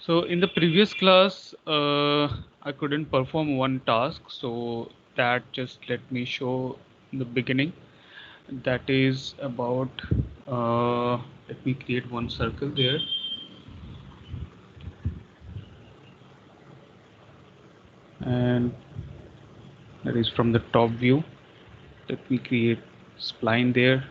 So in the previous class, I couldn't perform one task, so that just let me show in the beginning. That is about, let me create one circle there, and that is from the top view. Let me create spline there.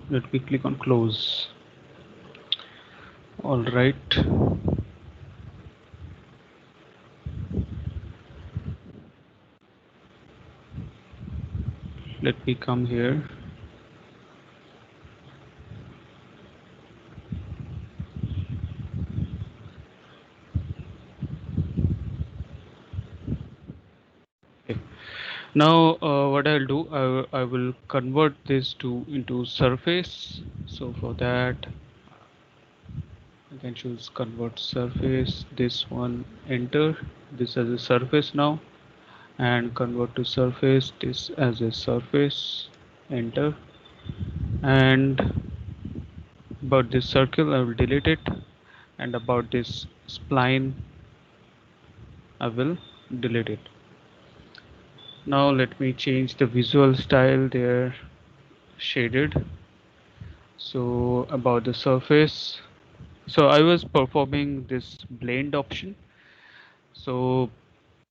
Let me click on close. All right. Let me come here. Okay. Now, what I'll do, I will convert this to into surface. So for that, I can choose convert surface. This one, enter. This as a surface now, and convert to surface. This as a surface, enter. And about this circle, I will delete it. And about this spline, I will delete it. Now let me change the visual style there, shaded. So about the surface, so I was performing this blend option. So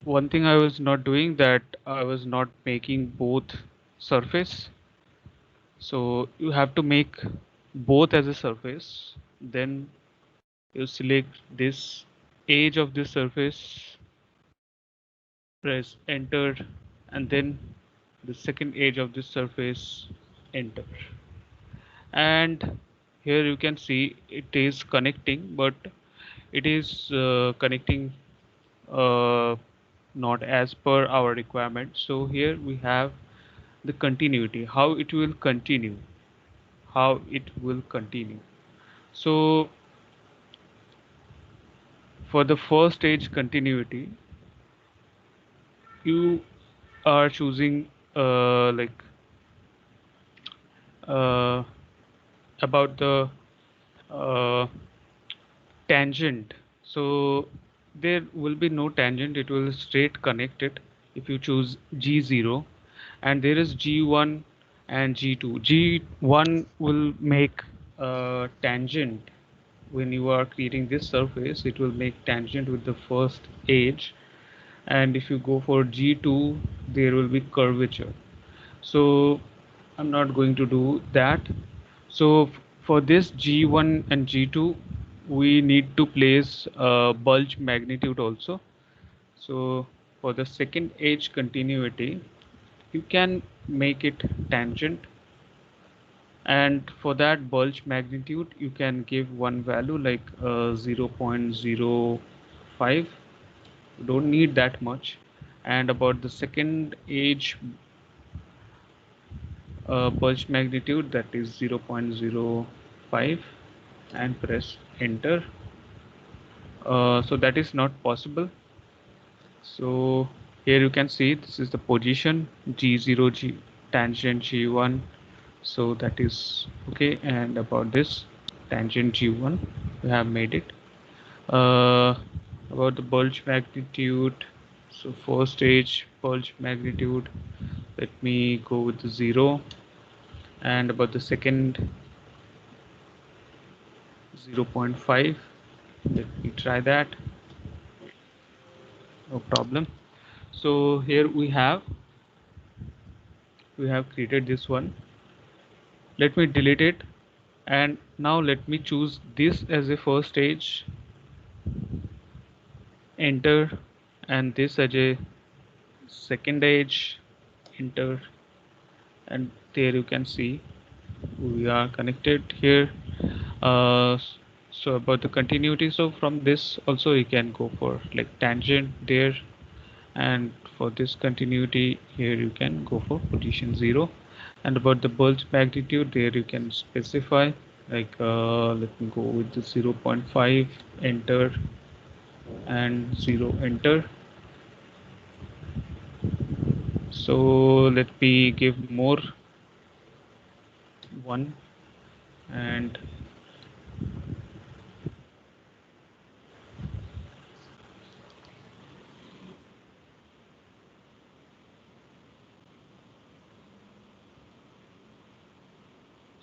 one thing I was not doing, that I was not making both surface. So you have to make both as a surface, then you select this edge of this surface, press enter, and then the second edge of this surface, enter. And here you can see it is connecting, but it is connecting uh, not as per our requirement. So here we have the continuity, how it will continue, how it will continue. So for the first stage continuity, you are choosing like uh, about the uh, tangent. So there will be no tangent, it will straight connect it if you choose G0, and there is G1 and G2. G1 will make a tangent when you are creating this surface, it will make tangent with the first edge, and if you go for G2, there will be curvature. So I'm not going to do that. So for this G1 and G2, we need to place a bulge magnitude also. So for the second edge continuity, you can make it tangent, and for that bulge magnitude, you can give one value like 0.05. You don't need that much. And about the second edge bulge magnitude, that is 0.05, and press enter. So that is not possible. So here you can see this is the position G0, G tangent G1. So that is okay. And about this tangent G1, we have made it. About the bulge magnitude, so first stage bulge magnitude, Let me go with the 0, and about the second 0.5. Let me try that. No problem. So here we have created this one. Let me delete it, and now let me choose this as a first stage, enter, and this as a second edge, enter, and there you can see we are connected here. uh, so about the continuity, so from this also you can go for like tangent there, and for this continuity here you can go for position 0, and about the bulge magnitude there you can specify like let me go with the 0.5, enter, and 0, enter. So let me give more 1, and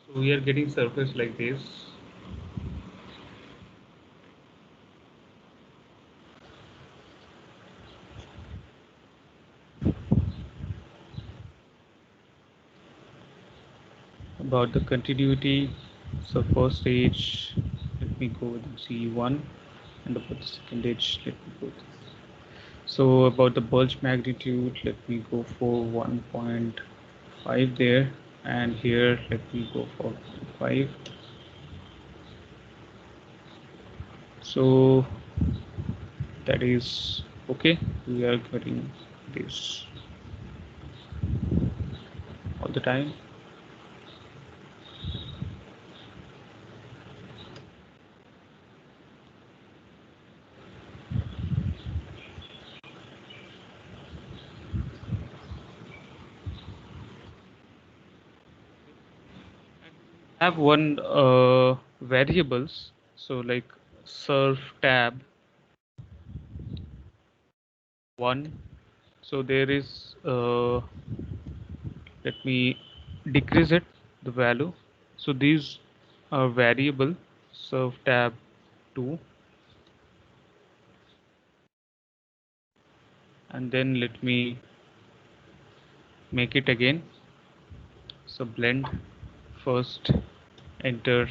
so we are getting surface like this. About the continuity, so first stage, let me go with C1, and about the second stage, let me go with. So about the bulge magnitude, let me go for 1.5 there, and here let me go for 5. So that is okay. We are getting this all the time. Have one variables, so like surf tab 1. So there is let me decrease it, the value. So these are variable, surf tab 2, and then let me make it again. So blend first, enter,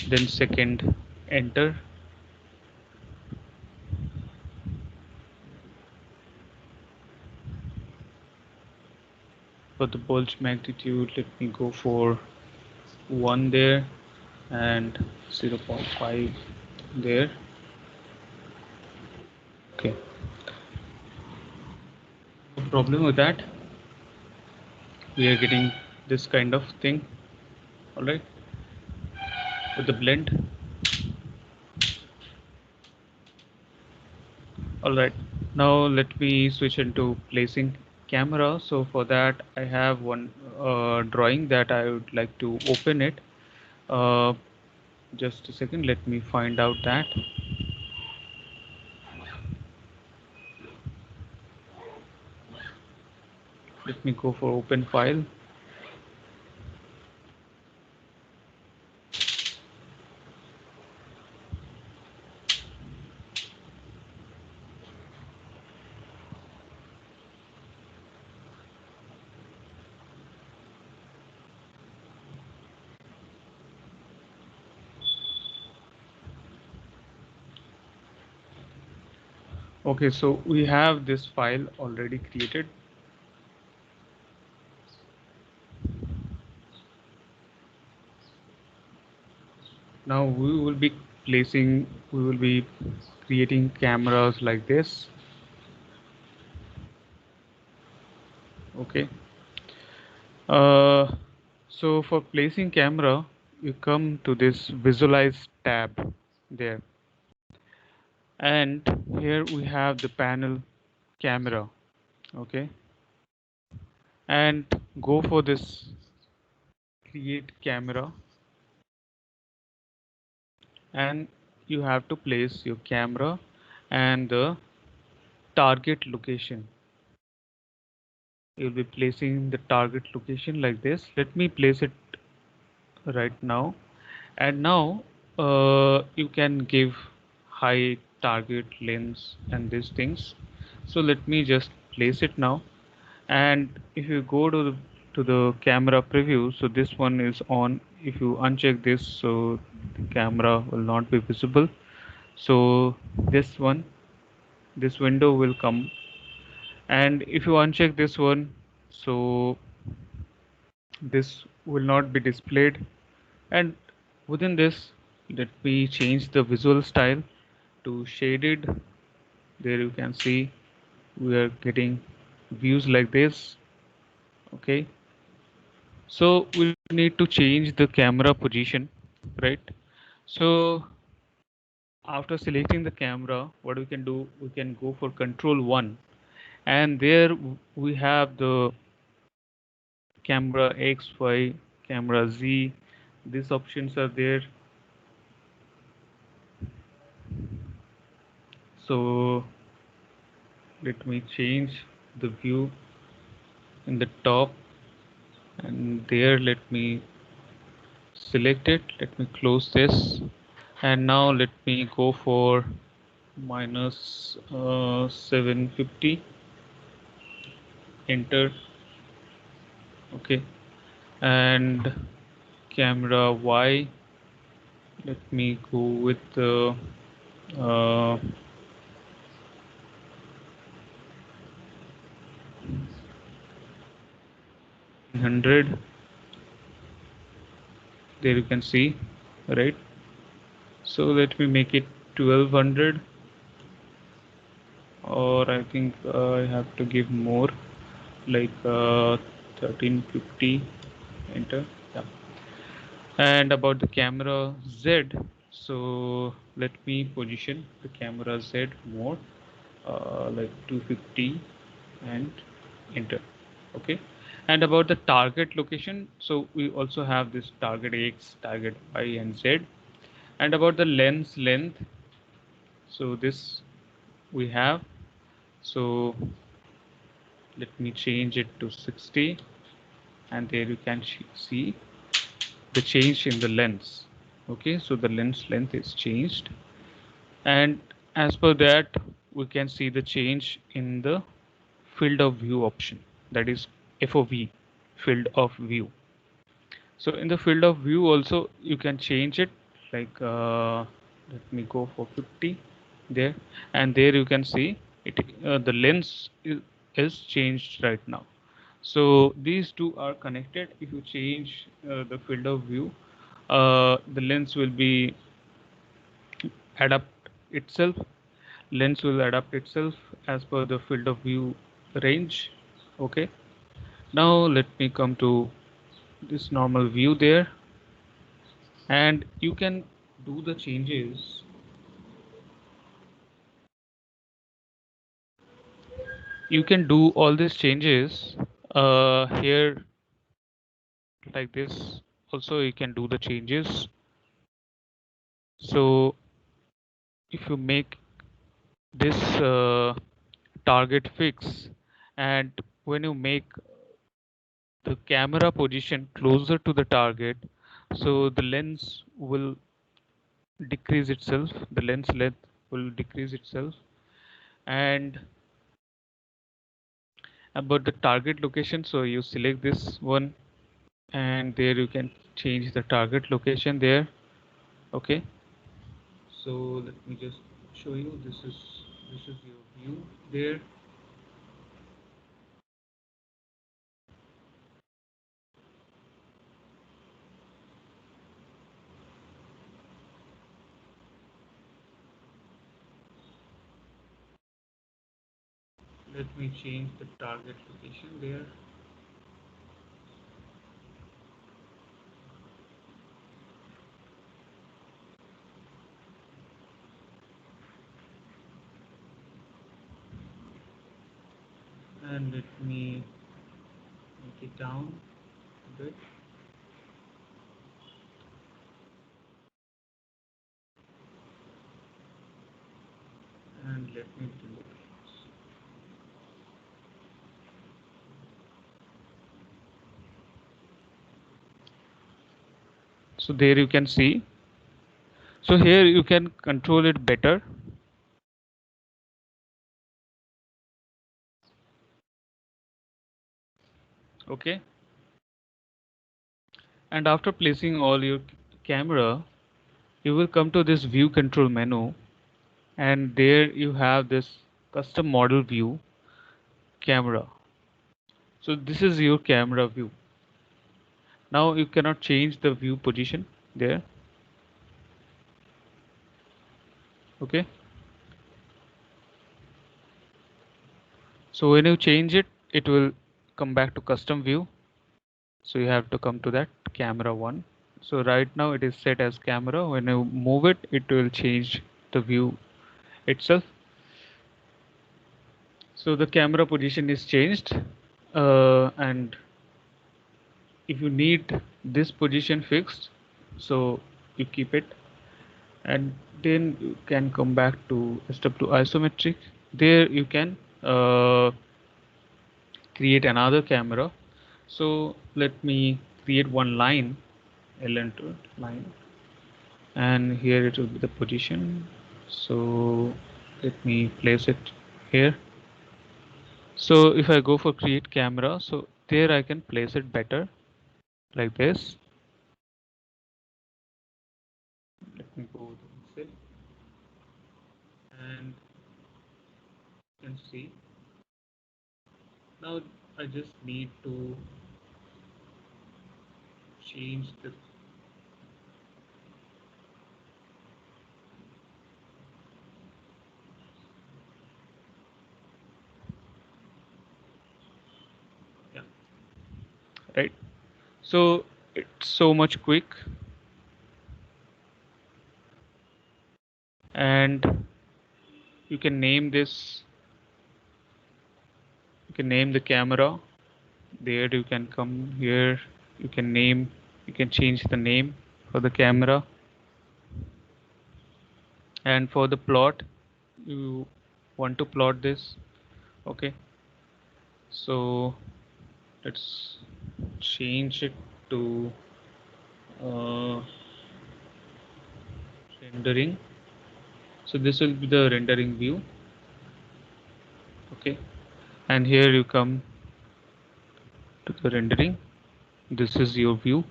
then second, enter. For the bulge magnitude, let me go for 1 there, and 0.5 there. Okay, no problem with that. We are getting this kind of thing. All right, with the blend. All right, now let me switch into placing camera. So for that I have one drawing that I would like to open it. uh, just a second, let me find out that. Let me go for open file. Okay, so we have this file already created. Now we will be creating cameras like this. Okay. So for placing camera, you come to this visualize tab there, and here we have the panel camera. Okay, and go for this create camera, and you have to place your camera and the target location. you'll be placing the target location like this. Let me place it right now. And now you can give height, target, lens, and these things. So let me just place it now. And if you go to the camera preview, so this one is on. If you uncheck this, so the camera will not be visible. So this one, this window will come. And if you uncheck this one, so this will not be displayed. And within this, let me change the visual style to shaded. There you can see we are getting views like this. Okay, so we need to change the camera position, right? So after selecting the camera, what we can do, we can go for control 1, and there we have the camera X, Y, camera Z. These options are there. So let me change the view in the top, and there let me select it. Let me close this, and now let me go for minus 750. Enter. Okay, and camera Y, let me go with uh, 100. There you can see, right? So let me make it 1200, or I think I have to give more, like 1350. Enter. Yeah. And about the camera Z, so let me position the camera Z more, like 250, and enter. Okay. And about the target location, so we also have this target X, target Y, and Z. And about the lens length, so this we have. So let me change it to 60, and there you can see the change in the lens. Okay, so the lens length is changed, and as per that we can see the change in the field of view option, that is FOV, field of view. So in the field of view also you can change it, like let me go for 50 there, and there you can see it, the lens is changed right now. So these two are connected. If you change the field of view, the lens will be adapt itself. Lens will adapt itself as per the field of view range. Okay. Now let me come to this normal view there, and you can do the changes. You can do all these changes here like this. Also you can do the changes. So if you make this target fix, and when you make the camera position closer to the target, so the lens will decrease itself, the lens length will decrease itself. And about the target location, so you select this one, and there you can change the target location there. Okay, so let me just show you, this is your view there. Let me change the target location there. And let me make it down a bit. And let me do So there you can see. So here you can control it better. Okay. And after placing all your camera, you will come to this view control menu, and there you have this custom model view camera. So this is your camera view. Now you cannot change the view position there. Okay. So when you change it, it will come back to custom view. So you have to come to that camera one. So right now it is set as camera. When you move it, it will change the view itself. So the camera position is changed, and if you need this position fixed, so you keep it, and then you can come back to SW isometric. There you can create another camera. So let me create one line, ln2 line, and here it will be the position. So let me place it here. So if I go for create camera, so there I can place it better like this. Let me go to it, and you can see now I just need to change the, yeah, right. So it's so much quick, and you can name this, you can name the camera. There you can come here, you can name, you can change the name for the camera. And for the plot, you want to plot this. Okay, so let's change it to uh, rendering. So this will be the rendering view. Okay, and here you come to the rendering. This is your view.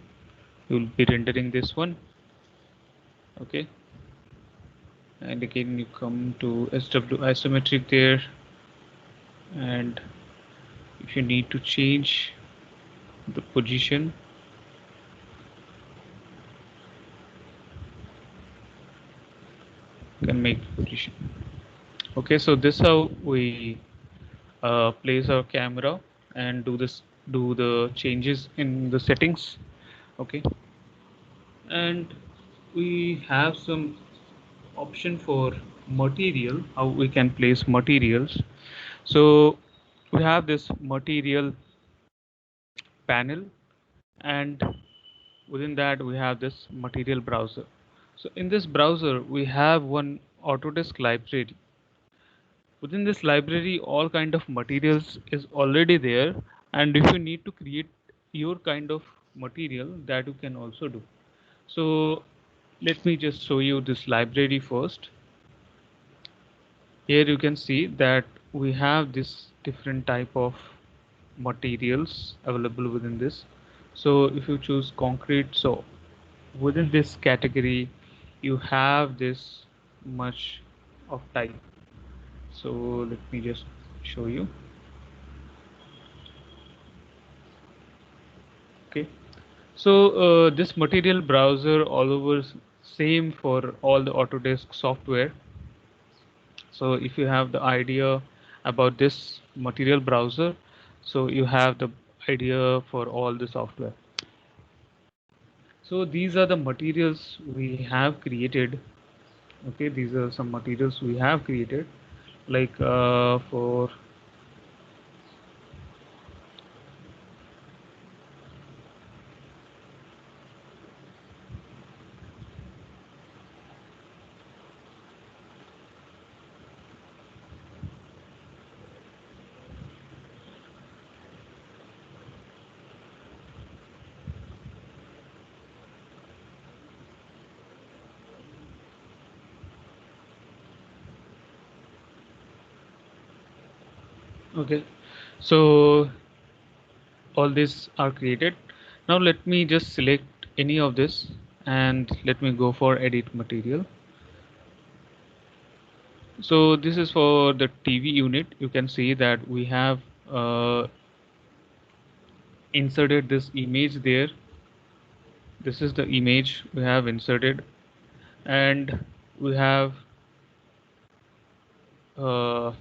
You will be rendering this one. Okay, and again you come to SW isometric there, and if you need to change the position, you can make the position. Okay, so this is how we place our camera and do the changes in the settings. Okay, and we have some option for material, how we can place materials. So we have this material panel, and within that we have this material browser. So in this browser we have one Autodesk library. Within this library all kind of materials is already there, and if you need to create your kind of material, that you can also do. So let me just show you this library first. Here you can see that we have this different type of materials available within this. So if you choose concrete, so within this category you have this much of type. So let me just show you. Okay, so this material browser all over same for all the Autodesk software. So if you have the idea about this material browser, so you have the idea for all the software. So these are the materials we have created. Okay, these are some materials we have created, like for Okay, so all these are created. Now let me just select any of this and let me go for edit material. So this is for the TV unit. You can see that we have inserted this image there. This is the image we have inserted, and we have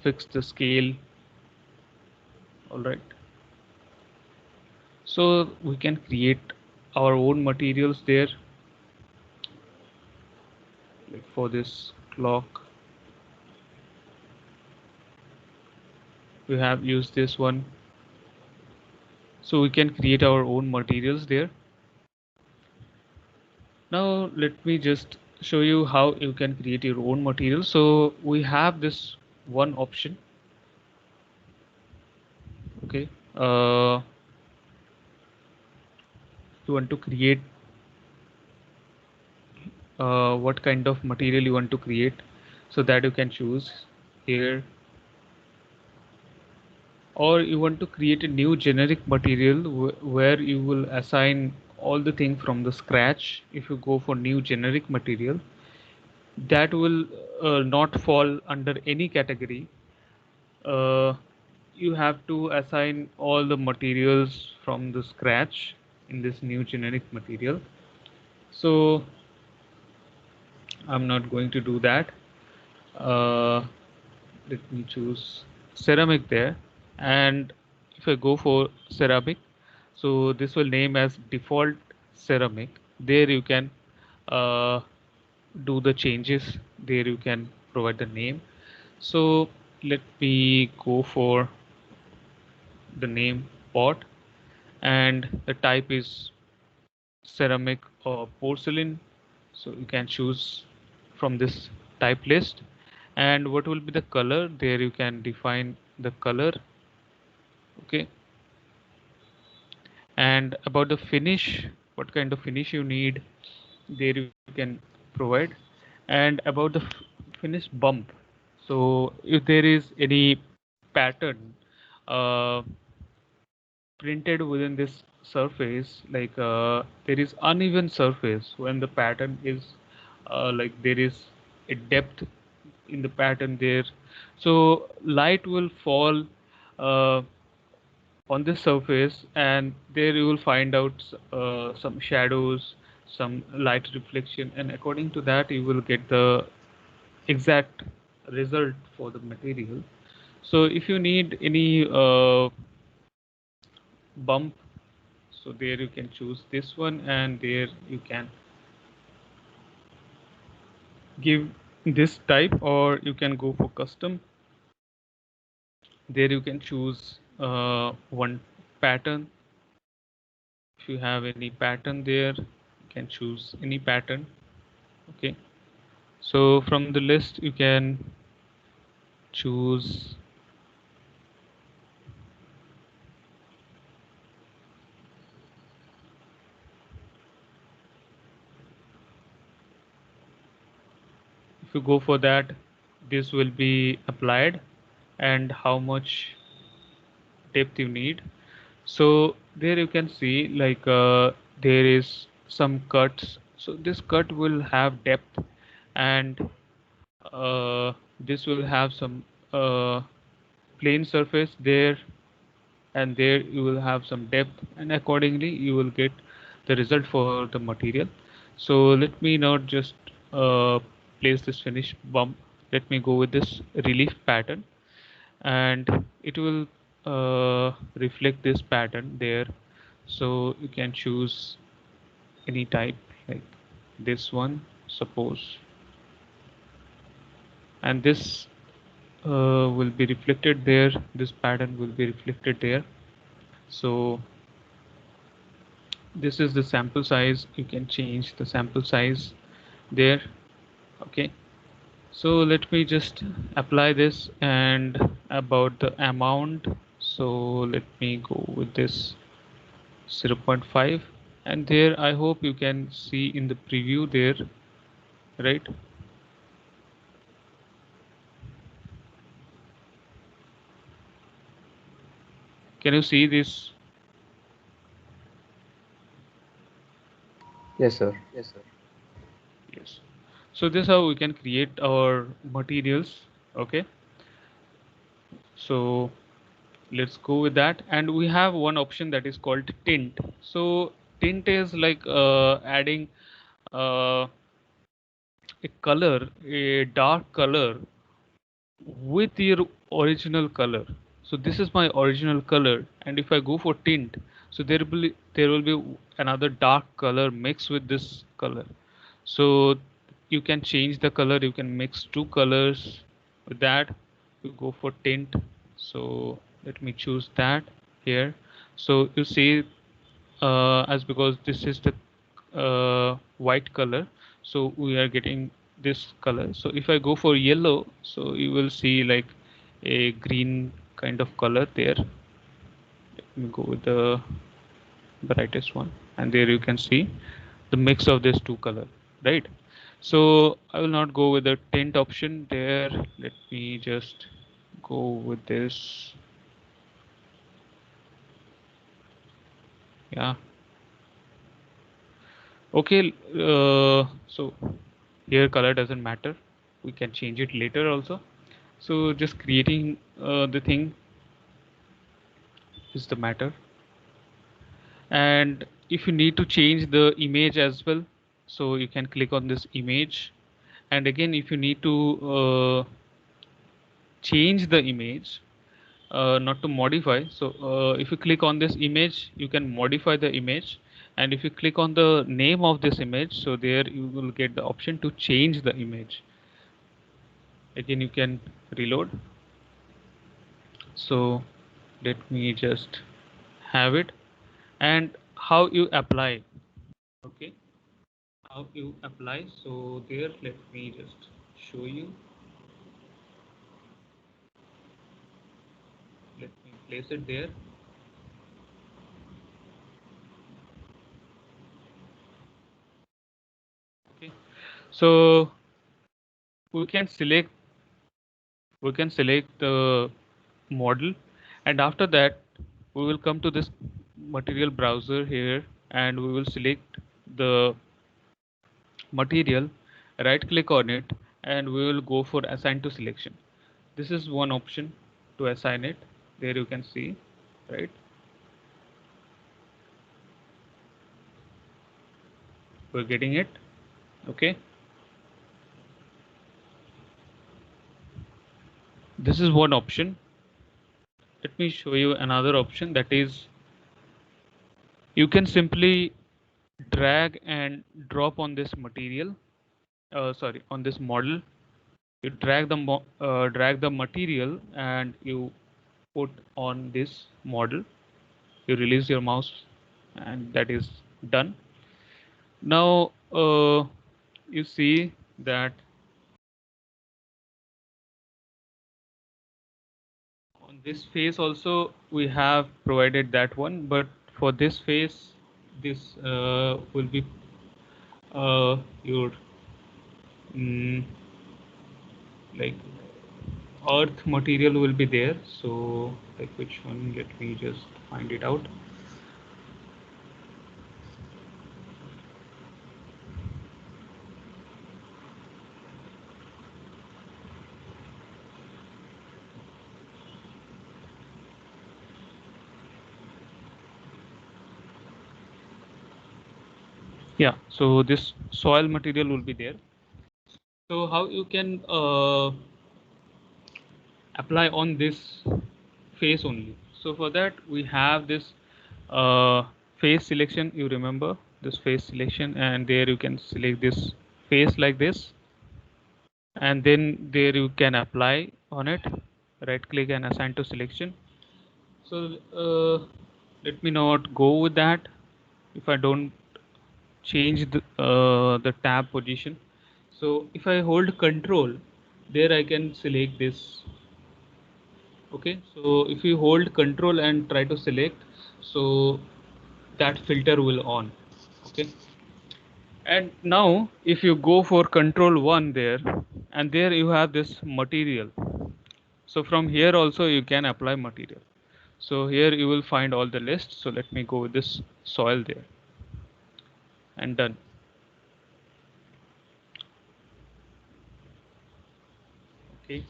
fixed the scale. All right, so we can create our own materials there. Like for this clock, we have used this one, so we can create our own materials there. Now let me just show you how you can create your own material. So we have this one option. Okay, you want to create what kind of material you want to create, so that you can choose here, or you want to create a new generic material where you will assign all the thing from the scratch. If you go for new generic material, that will not fall under any category. uh, you have to assign all the materials from the scratch in this new generic material. So I'm not going to do that. uh, Let me choose ceramic there, and if I go for ceramic, so this will name as default ceramic. There you can uh, do the changes. There you can provide the name. So let me go for the name pot, and the type is ceramic or porcelain. So you can choose from this type list. And what will be the color? There you can define the color. Okay, and about the finish, what kind of finish you need, there you can provide. And about the finish bump, so if there is any pattern uh, printed within this surface, like there is uneven surface when the pattern is like there is a depth in the pattern there, so light will fall uh, on this surface, and there you will find out some shadows, some light reflection, and according to that you will get the exact result for the material. So if you need any bump, so there you can choose this one, and there you can give this type, or you can go for custom. There you can choose one pattern. If you have any pattern there, you can choose any pattern. Okay, so from the list you can choose. If you go for that, this will be applied, and how much depth you need. So there you can see, like there is some cuts, so this cut will have depth, and this will have some uh, plain surface there, and there you will have some depth, and accordingly you will get the result for the material. So let me now just place this finish bump. Let me go with this relief pattern, and it will reflect this pattern there. So you can choose any type, like this one suppose, and this will be reflected there, this pattern will be reflected there. So this is the sample size, you can change the sample size there. Okay, so let me just apply this, and about the amount, so let me go with this 0.5, and there I hope you can see in the preview there, right? Can you see this? Yes, sir. Yes. So this is how we can create our materials. Okay. So let's go with that. And we have one option that is called tint. So tint is like adding uh, a color, a dark color with your original color. So this is my original color, and if I go for tint, so there will be another dark color mixed with this color. So you can change the color, you can mix two colors. With that you go for tint. So let me choose that here. So you see, as because this is the white color, so we are getting this color. So if I go for yellow, so you will see like a green kind of color there. Let me go with the brightest one, and there you can see the mix of these two color, right? So I will not go with the tint option there. Let me just go with this. Yeah. Okay. So here color doesn't matter, we can change it later also. So just creating the thing is the matter. And if you need to change the image as well, so you can click on this image. And again, if you need to change the image, not to modify, so if you click on this image you can modify the image. And if you click on the name of this image, so there you will get the option to change the image. Again you can reload. So let me just have it. And how you apply. Okay, how you apply. So there, let me just show you. Let me place it there. Okay, so we can select the model, and after that we will come to this material browser here, and we will select the material, right click on it, and we will go for assign to selection. This is one option to assign it. There you can see, right? We're getting it. Okay, this is one option. Let me show you another option, that is you can simply drag and drop on this material, sorry, on this model. You drag the material and you put on this model. You release your mouse, and that is done. Now you see that on this face also we have provided that one, but for this face, this will be your mm, like earth material will be there. So like which one, let me just find it out. Yeah, so this soil material will be there. So how you can apply on this face only. So for that we have this face selection. You remember this face selection, and there you can select this face like this, and then there you can apply on it. Right click and assign to selection. So let me not go with that if I don't change the tab position. So if I hold control, there I can select this. Okay, so if you hold control and try to select, so that filter will on. Okay, and now if you go for control 1 there, and there you have this material. So from here also you can apply material. So here you will find all the lists. So let me go with this soil there, and done. Okay.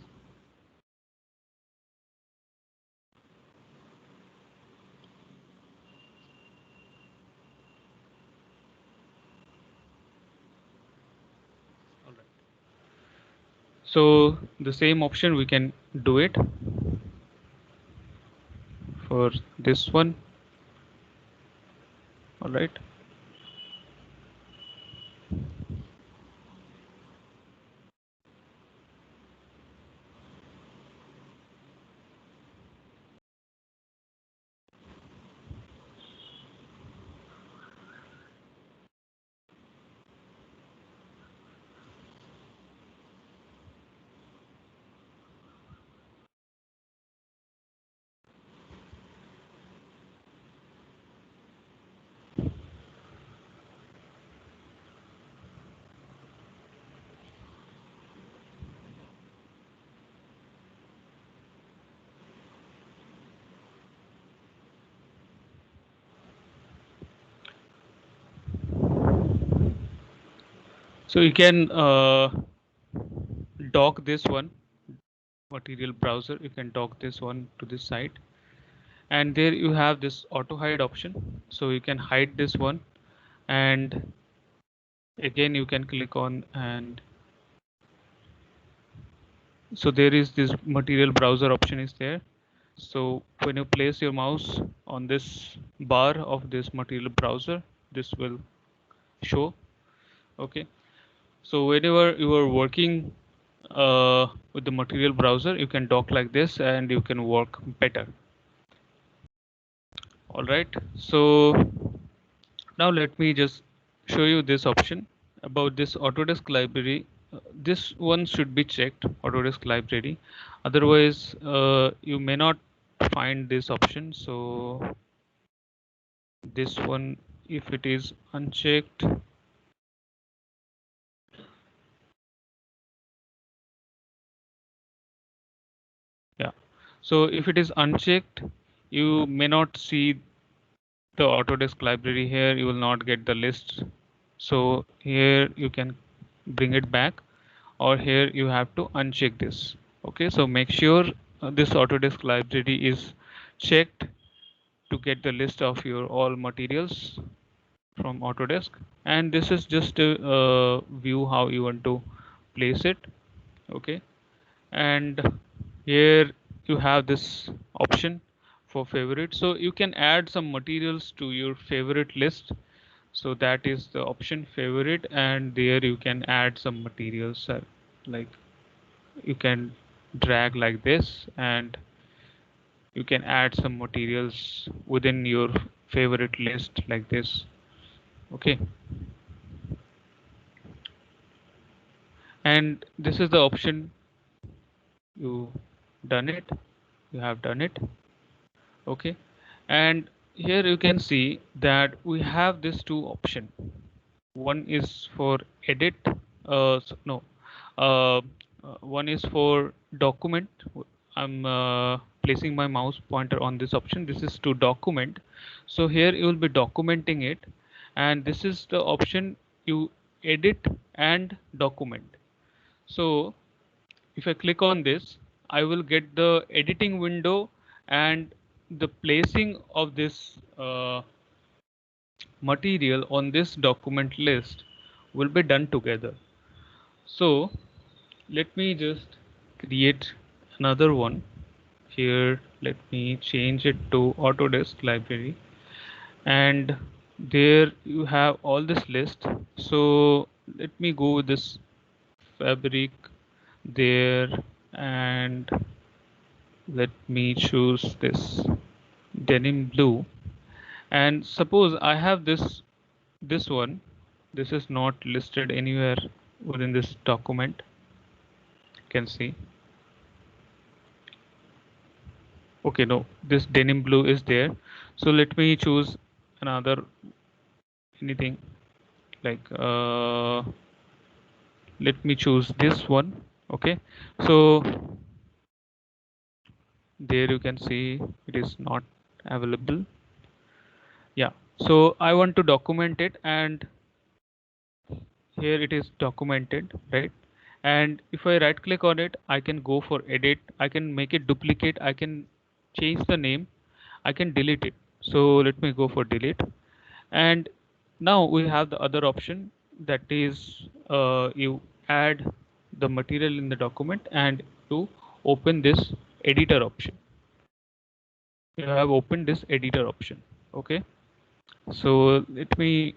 All right. So the same option we can do it for this one. All right. So you can dock this one, material browser. You can dock this one to this site, and there you have this auto hide option. So you can hide this one, and again you can click on, and so there is this material browser option is there. So when you place your mouse on this bar of this material browser, this will show. Okay. So whenever you are working with the material browser, you can dock like this and you can work better. All right. So now let me just show you this option about this Autodesk library. This one should be checked, Autodesk library. Otherwise, you may not find this option. So this one, if it is unchecked, yeah. So if it is unchecked, you may not see the Autodesk library here. You will not get the list. So here you can bring it back, or here you have to uncheck this. Okay, so make sure this Autodesk library is checked to get the list of your all materials from Autodesk. And this is just a view how you want to place it. Okay, and here you have this option for favorite, so you can add some materials to your favorite list. So that is the option favorite, and there you can add some materials, like you can drag like this, and you can add some materials within your favorite list like this. Okay, and this is the option. You done it, you have done it. Okay, and here you can see that we have these two option. One is for edit, no, uh, one is for document. I'm placing my mouse pointer on this option. This is to document. So here you will be documenting it, and this is the option you edit and document. So if I click on this, I will get the editing window, and the placing of this material on this document list will be done together. So let me just create another one here. Let me change it to Autodesk library, and there you have all this list. So let me go with this fabric there, and let me choose this denim blue. And suppose I have this one. This is not listed anywhere within this document. You can see. Okay, no, this denim blue is there. So let me choose another anything, like let me choose this one. Okay, so there you can see it is not available. Yeah, so I want to document it, and here it is documented, right? And if I right click on it, I can go for edit, I can make it duplicate, I can change the name, I can delete it. So let me go for delete. And now we have the other option, that is you add the material in the document and to open this editor option. You have opened this editor option. Okay, so let me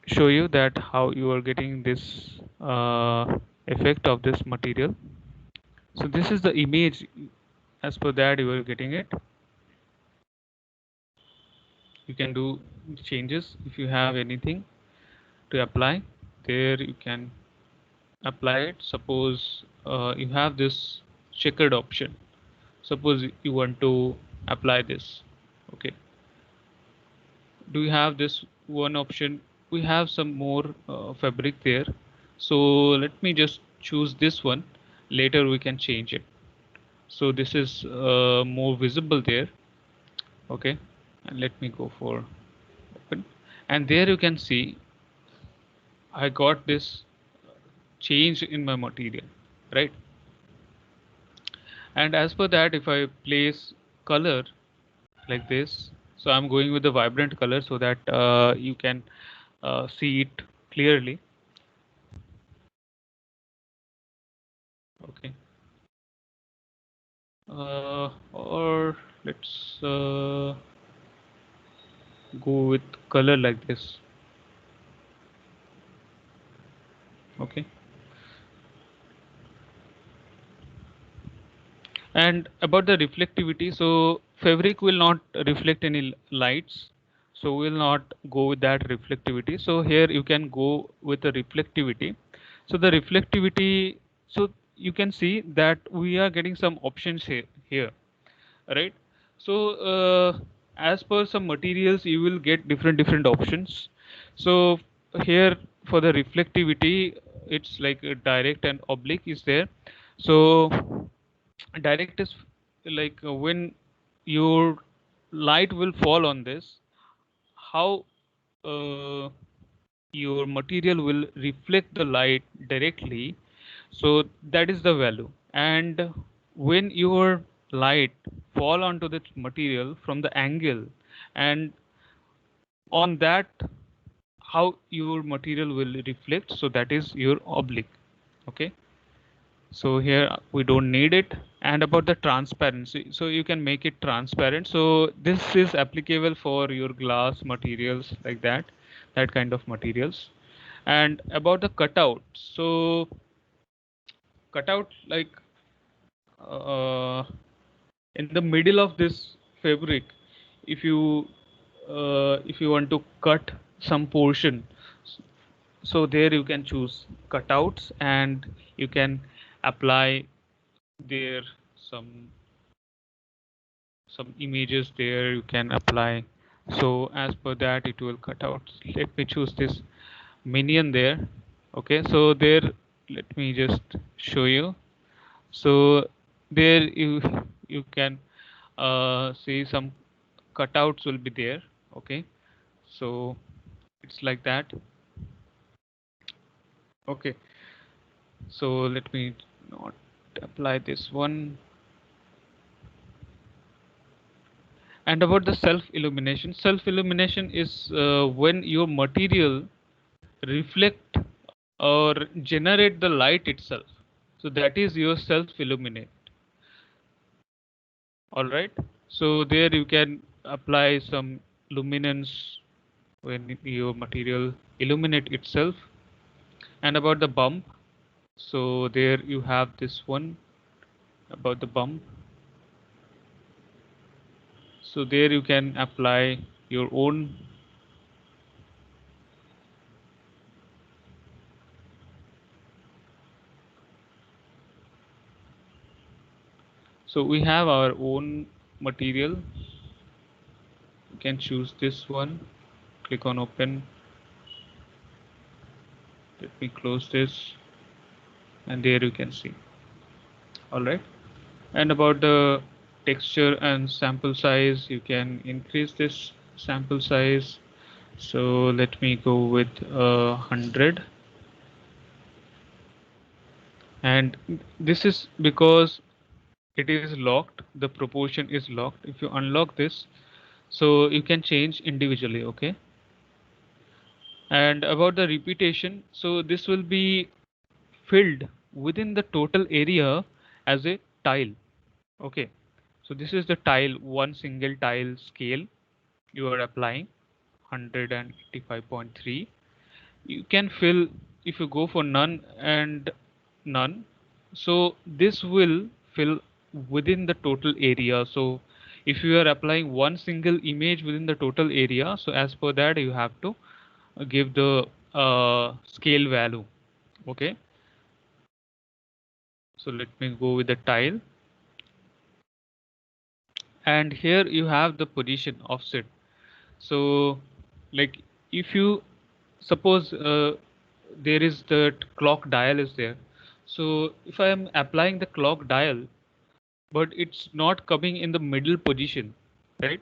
show you that how you are getting this effect of this material. So this is the image, as per that you are getting it. You can do changes if you have anything to apply, there you can apply it. Suppose you have this checkered option, suppose you want to apply this. Okay, do you have this one option? We have some more fabric there, so let me just choose this one, later we can change it. So this is more visible there. Okay, and let me go for open, and there you can see I got this change in my material, right? And as per that, if I place color like this, so I'm going with the vibrant color so that you can see it clearly. Okay, or let's go with color like this. Okay, and about the reflectivity, so fabric will not reflect any lights, so we'll not go with that reflectivity. So here you can go with the reflectivity. So the reflectivity, so you can see that we are getting some options here, right? So as per some materials you will get different options. So here for the reflectivity, it's like a direct and oblique is there. So direct is like when your light will fall on this, how uh, your material will reflect the light directly, so that is the value. And when your light fall onto the material from the angle, and on that how your material will reflect, so that is your oblique. Okay, so here we don't need it. And about the transparency, so you can make it transparent, so this is applicable for your glass materials, like that kind of materials. And about the cutout, so cutout like uh, in the middle of this fabric, if you want to cut some portion, so there you can choose cutouts, and you can apply there some images there you can apply. So as per that it will cut out. Let me choose this minion there. Okay, so there, let me just show you. So there you can see some cutouts will be there. Okay, so it's like that. Okay, so let me not apply this one. And about the self illumination is when your material reflect or generate the light itself, so that is your self illuminate. All right, so there you can apply some luminance when your material illuminate itself. And about the bump, so there you have this one about the bump. So there you can apply your own. So we have our own material. You can choose this one, click on open. Let me close this, and there you can see. All right, and about the texture and sample size, you can increase this sample size. So let me go with 100. And this is because it is locked, the proportion is locked. If you unlock this, so you can change individually. Okay. And about the repetition, so this will be filled within the total area as a tile. Okay, so this is the tile, one single tile scale you are applying, 185.3. You can fill if you go for none and none. So this will fill within the total area. So if you are applying one single image within the total area, so as per that you have to give the scale value. Okay, so let me go with the tile, and here you have the position offset. So like if you suppose there is the clock dial is there, so if I am applying the clock dial but it's not coming in the middle position, right?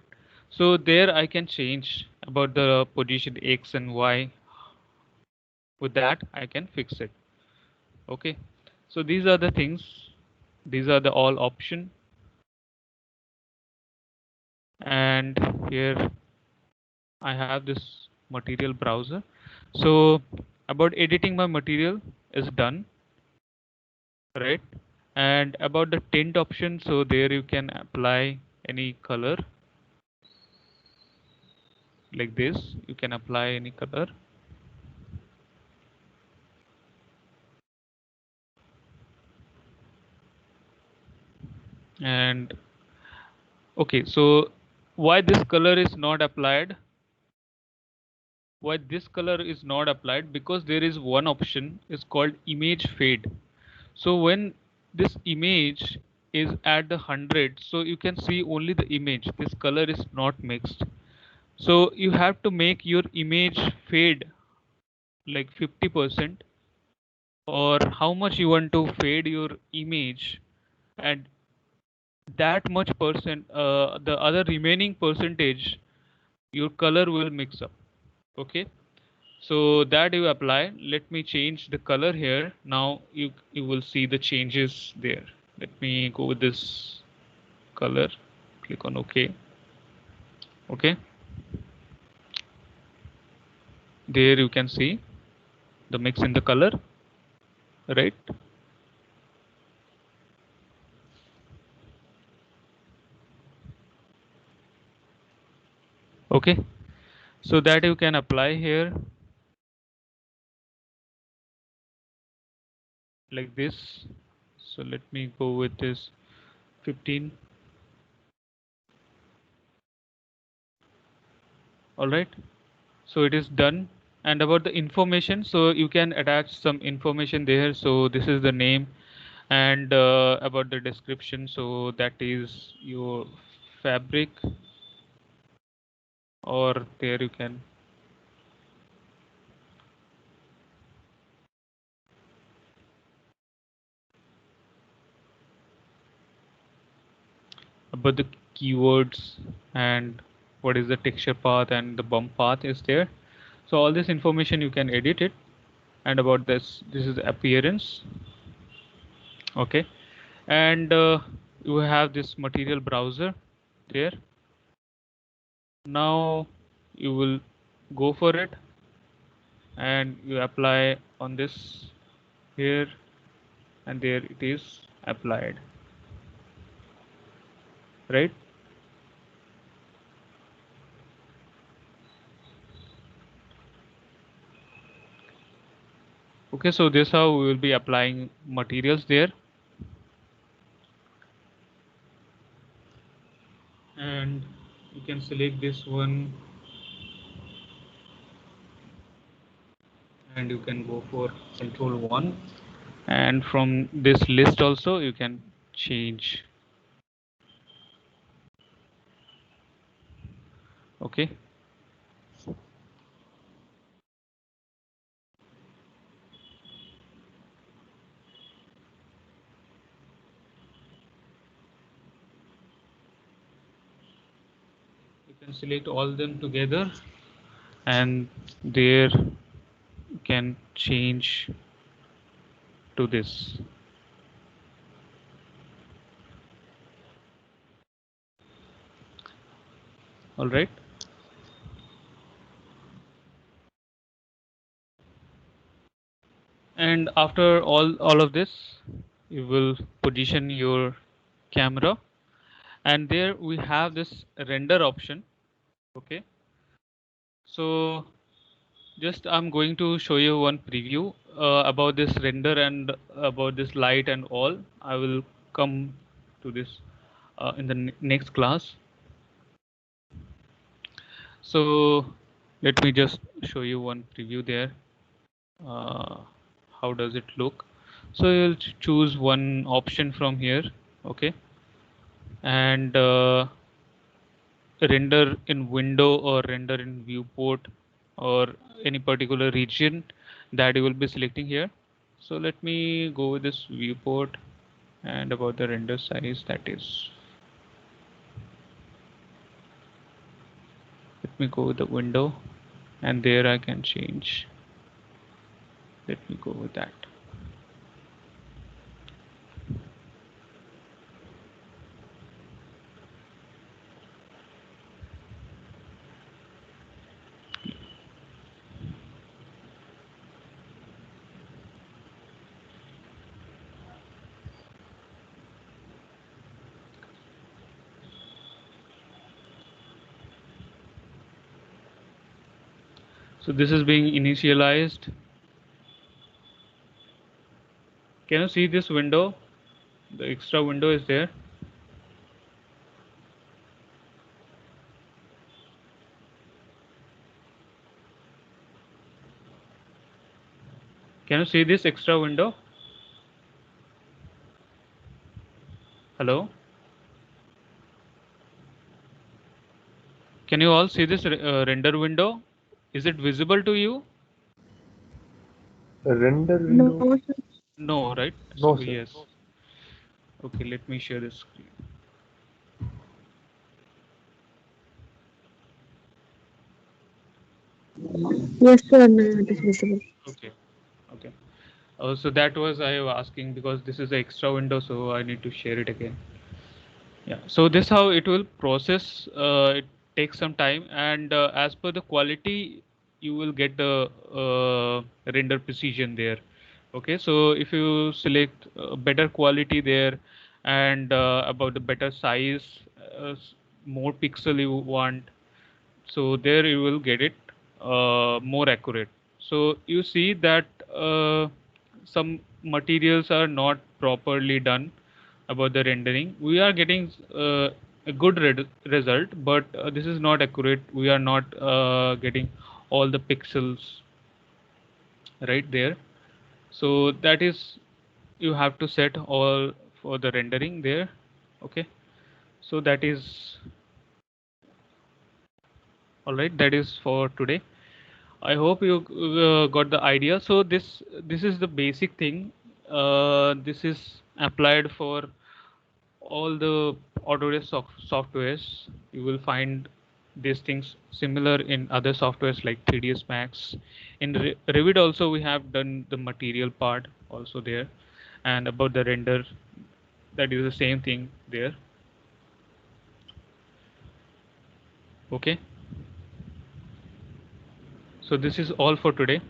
So there I can change about the position x and y. With that I can fix it. Okay, so these are the things, these are the all option. And here I have this material browser. So about editing my material is done, right? And about the tint option, so there you can apply any color like this. You can apply any color. And okay, so why this color is not applied? Why this color is not applied? Because there is one option is called image fade. So when this image is at the 100, so you can see only the image, this color is not mixed. So you have to make your image fade like 50%, or how much you want to fade your image, and that much percent, the other remaining percentage, your color will mix up. Okay, so that you apply. Let me change the color here. Now you will see the changes there. Let me go with this color, click on OK. Okay, there you can see the mix in the color, right? Okay, so that you can apply here like this. So let me go with this 15. All right, so it is done. And about the information, so you can attach some information there. So this is the name, and about the description, so that is your fabric, or there you can about the keywords, and what is the texture path and the bump path is there. So all this information you can edit it. And about this is the appearance. Okay, and you have this material browser there. Now you will go for it and you apply on this here, and there it is applied, right? Okay, so this how we will be applying materials there. And you can select this one, and you can go for control 1, and from this list also you can change. Okay, select all them together, and there can change to this. All right. And after all of this, you will position your camera, and there we have this render option. Okay, so just I'm going to show you one preview about this render and about this light and all. I will come to this in the next class. So let me just show you one preview there. uh, how does it look? So you'll choose one option from here. Okay, and render in window or render in viewport or any particular region that you will be selecting here. So let me go with this viewport, and about the render size, that is, let me go with the window, and there I can change. Let me go with that. So this is being initialized. Can you see this window? The extra window is there. Can you see this extra window? Hello? Can you all see this render window? Is it visible to you? A render window? No, sir. No, right? No, So sir. yes. Okay, let me share the screen. Yes, sir. No, it is visible. Okay. Okay. So that was I was asking because this is the extra window, so I need to share it again. Yeah. So this how it will process. It takes some time, and as per the quality, you will get the render precision there. Okay. So if you select better quality there, and about the better size, more pixel you want, so there you will get it more accurate. So you see that some materials are not properly done about the rendering. We are getting a good result, but this is not accurate. We are not getting all the pixels right there. So that is, you have to set all for the rendering there. Okay, so that is all right. That is for today. I hope you got the idea. So this is the basic thing. This is applied for all the Autodesk softwares. You will find these things similar in other softwares like 3ds Max. In Revit also we have done the material part also there, and about the render, that is the same thing there. Okay. So this is all for today.